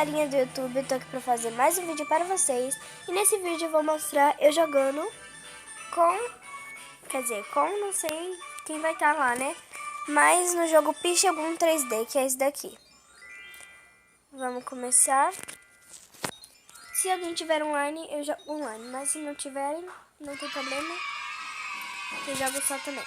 galerinha do YouTube, eu tô aqui pra fazer mais um vídeo para vocês. E nesse vídeo eu vou mostrar eu jogando com não sei quem vai estar lá, né? Mas no jogo Pichegun 3D, que é esse daqui. Vamos começar. Se alguém tiver online, eu jogo online. Mas se não tiverem, não tem problema, eu jogo só também.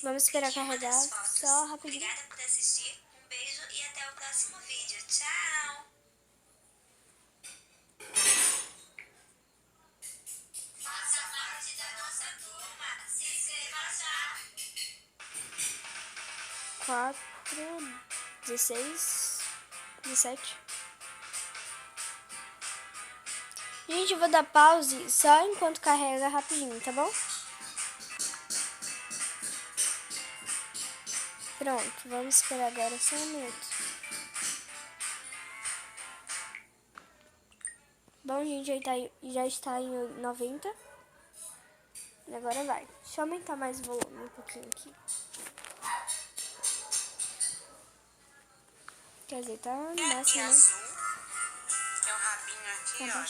Vamos esperar carregar só rapidinho. Obrigada por assistir, um beijo e até o próximo vídeo. Tchau! Faça parte da nossa turma, se inscreva já! 4, 16, 17. Gente, eu vou dar pause só enquanto carrega rapidinho, tá bom? Pronto, vamos esperar agora só um minuto. Bom, gente, já está em 90. E agora vai. Deixa eu aumentar mais o volume um pouquinho aqui. Quer dizer, tá no máximo, né? Azul. Tem um rabinho aqui, Tá ó.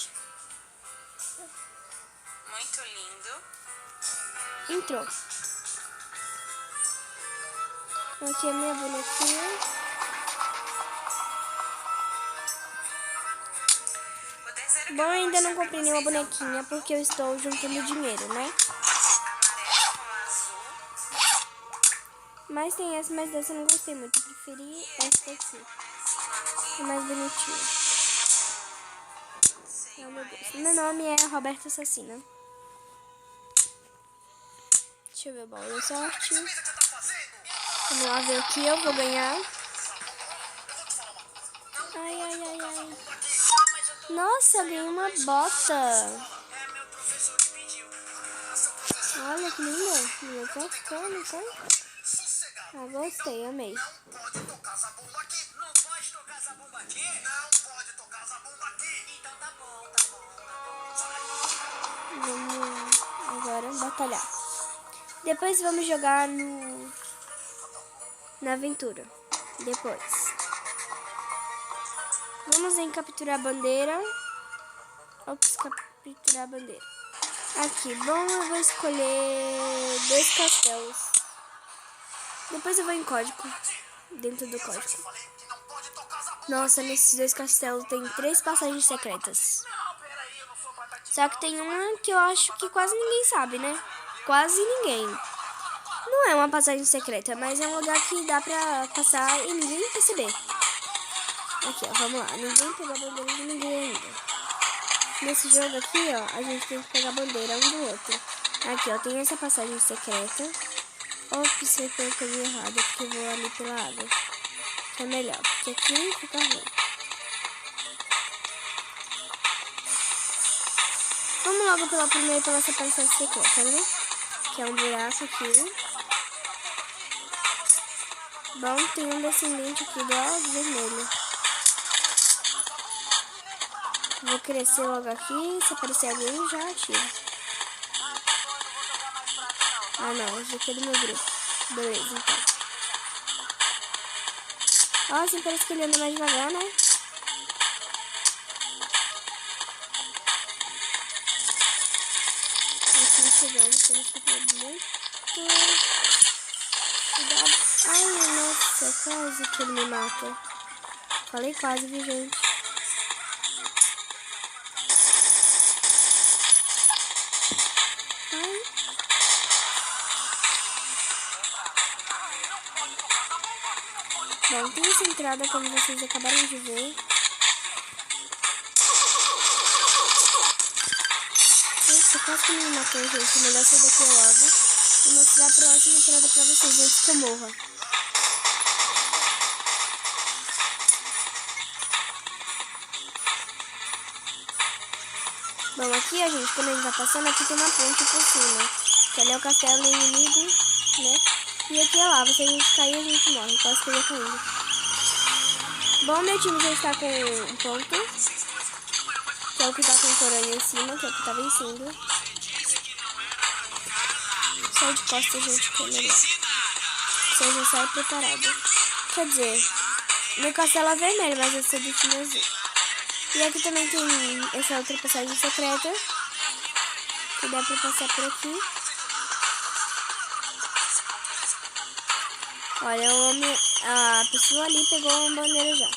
Muito lindo. Entrou. Aqui é a minha bonequinha. Bom, ainda não comprei nenhuma bonequinha porque eu estou juntando dinheiro, né? Amarelo com azul. Mas tem essa, mas dessa eu não gostei muito. Eu preferi essa daqui. É mais bonitinha. Oh, meu Deus. Meu nome é Roberta Assassina. Deixa eu ver o baú da sorte. Vamos lá ver o que eu vou ganhar. Ai, ai, ai, ai. Nossa, eu ganhei uma bota. Olha que linda. Não gostou, não foi? Ah, gostei, amei. Vamos agora batalhar. Depois vamos jogar na aventura. Depois. Vamos em capturar a bandeira. Ops, capturar a bandeira. Aqui, bom, eu vou escolher 2 castelos. Depois eu vou em código. Dentro do código. Nossa, nesses 2 castelos tem 3 passagens secretas. Só que tem uma que eu acho que quase ninguém sabe, né? Quase ninguém. Não é uma passagem secreta, mas é um lugar que dá pra passar e ninguém perceber. Aqui, ó, vamos lá. Ninguém pegou a bandeira de ninguém ainda. Nesse jogo aqui, ó, a gente tem que pegar a bandeira um do outro. Aqui, ó, tem essa passagem secreta. Ops, eu pelo caminho errado, porque eu vou ali pela água. Que é melhor, porque aqui fica ruim. Vamos logo pela essa passagem secreta, né? Que é um buraco aqui. Bom, tem um descendente aqui do lado vermelho. Vou crescer logo aqui, se aparecer alguém, já atiro. Ah não, esse aqui é do meu grupo. Beleza, então. Ó, assim parece que ele anda mais devagar, né? Aqui chegamos, temos que ter muito cuidado. Ai, nossa, quase que ele me mata. Falei quase, viu, gente? Bom, tem essa entrada, como vocês acabaram de ver. Nossa, quase que me matou, gente. Melhor sair daqui logo e mostrar a próxima entrada pra vocês antes que eu morra. Bom, aqui, a gente, quando a gente vai passando, aqui tem uma ponte por cima. Que ali é o castelo do inimigo, né? E aqui é lava, se a gente cair, a gente morre. Quase que eu ia caindo. Bom, meu time já está com um ponto. Que é o que tá com o coronha em cima, que é o que tá vencendo. Sai de costas, gente, que é melhor. Você já sai preparado. Quer dizer, Meu castelo é vermelho, mas eu sou do time azul. E aqui também tem essa outra passagem secreta. Que dá pra passar por aqui. Olha, a pessoa ali pegou uma bandeira já.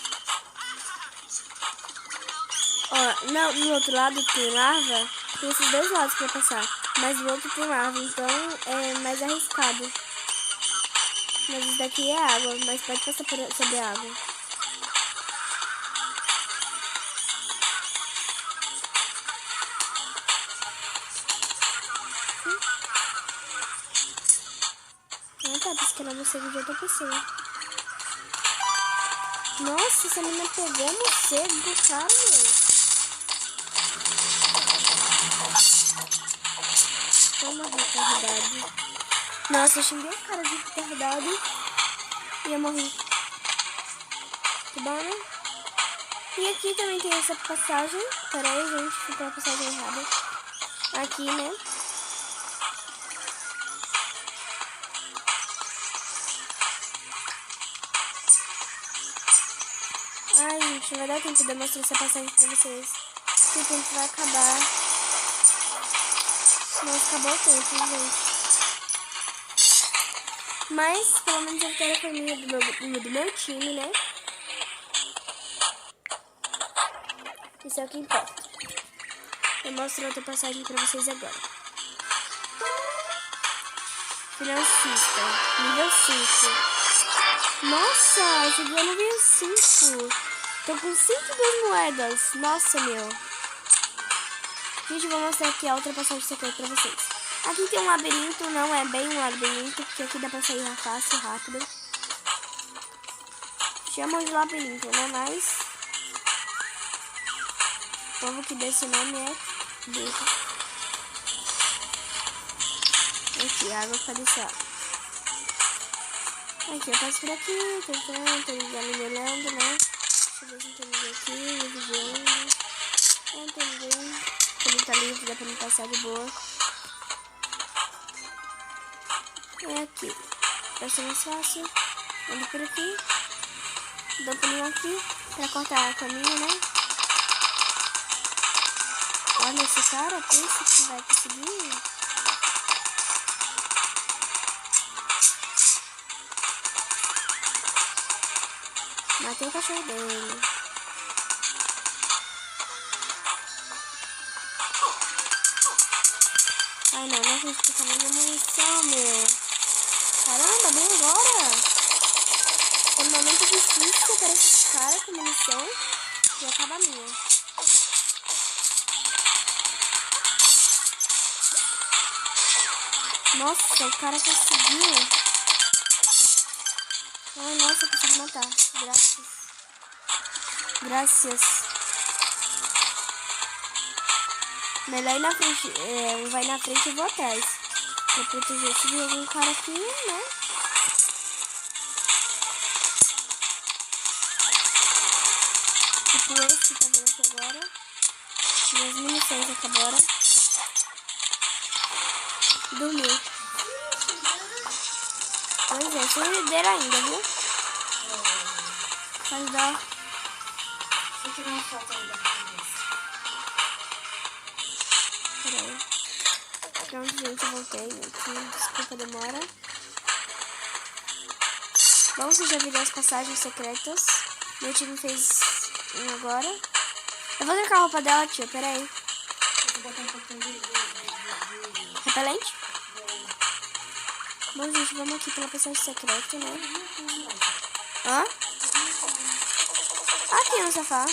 Ó, no outro lado tem lava. Tem esses dois lados pra passar. Mas o outro tem lava, então é mais arriscado. Mas isso daqui é água, mas pode passar sobre a água. Ah tá, pesquisando morcego de outra pessoa. Nossa, essa menina pegou o morcego do cara, meu. Toma, retardado. Nossa, eu xinguei o cara de retardado e eu morri. Tá bom, né? E aqui também tem essa passagem. Pera aí, gente, ficou a passagem errada. Aqui, né? Ai, gente, não vai dar tempo de eu mostrar essa passagem pra vocês. Porque o tempo vai acabar. Nossa, acabou o tempo, gente. Mas, pelo menos a vitória foi minha do meu time, né? Isso é o que importa. Eu mostro outra passagem pra vocês agora. Financista, nível 5. Nossa, esse aqui é nível 5. Tô com 102 moedas. Nossa, meu. Gente, vou mostrar aqui a outra passagem secreta pra vocês. Aqui tem um labirinto, não é bem um labirinto, porque aqui dá pra sair fácil, rápido. Chamam de labirinto, né? Mas o povo que desse nome é burro. Aqui, água pra descer. Aqui, eu passo por aqui, tô me olhando, né? Deixa eu ver se tem ninguém aqui, me vigiando. Não tem ninguém. Ele tá livre, dá pra me passar de boa. É aqui. Vai ser mais fácil. Ando por aqui. Dou um pulinho aqui pra cortar a caminho, né? Olha esse cara, pensa que vai conseguir. Matei o cachorro dele. Ai não, não acredito que minha munição, meu. Caramba, bem agora. É um momento difícil que aparece esse cara com munição e acaba a minha. Nossa, o cara conseguiu. Ai, nossa, eu consegui matar. Graças. Graças. Melhor ir na frente. Um vai na frente e vou atrás. Pra proteger. Se vir algum cara aqui, né? Tipo esse que tá vendo aqui agora. Minhas munições acabaram. Dormiu. Pois é, sem líder ainda, viu? Faz dó. Deixa eu tirar uma foto ainda pra vocês. Peraí. Pronto, gente, eu voltei aqui. Desculpa a demora. Bom, vocês já viram as passagens secretas. Meu time fez um agora. Eu vou trocar a roupa dela, tia, peraí. Eu vou botar um pouquinho de Repelente? Bom, gente, vamos aqui pela passagem secreta, né? Hã? Aqui no sofá.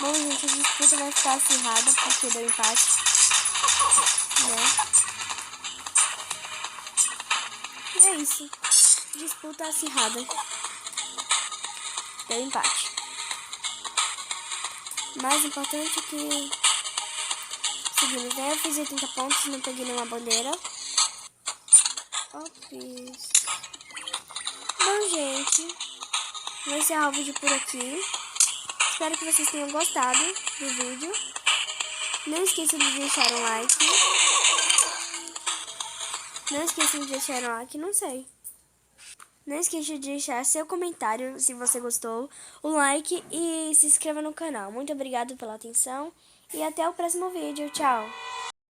Bom, gente, a disputa vai ficar acirrada porque deu empate, né? E é isso. Disputa acirrada. Deu empate. Mais importante é que seguimos, né? Eu fiz 80 pontos, não peguei nenhuma bandeira. Ops. Bom, gente, vou encerrar o vídeo por aqui. Espero que vocês tenham gostado do vídeo. Não esqueçam de deixar um like. Não esqueçam de deixar um like, não sei. Não esqueça de deixar seu comentário se você gostou, o like e se inscreva no canal. Muito obrigado pela atenção e até o próximo vídeo. Tchau!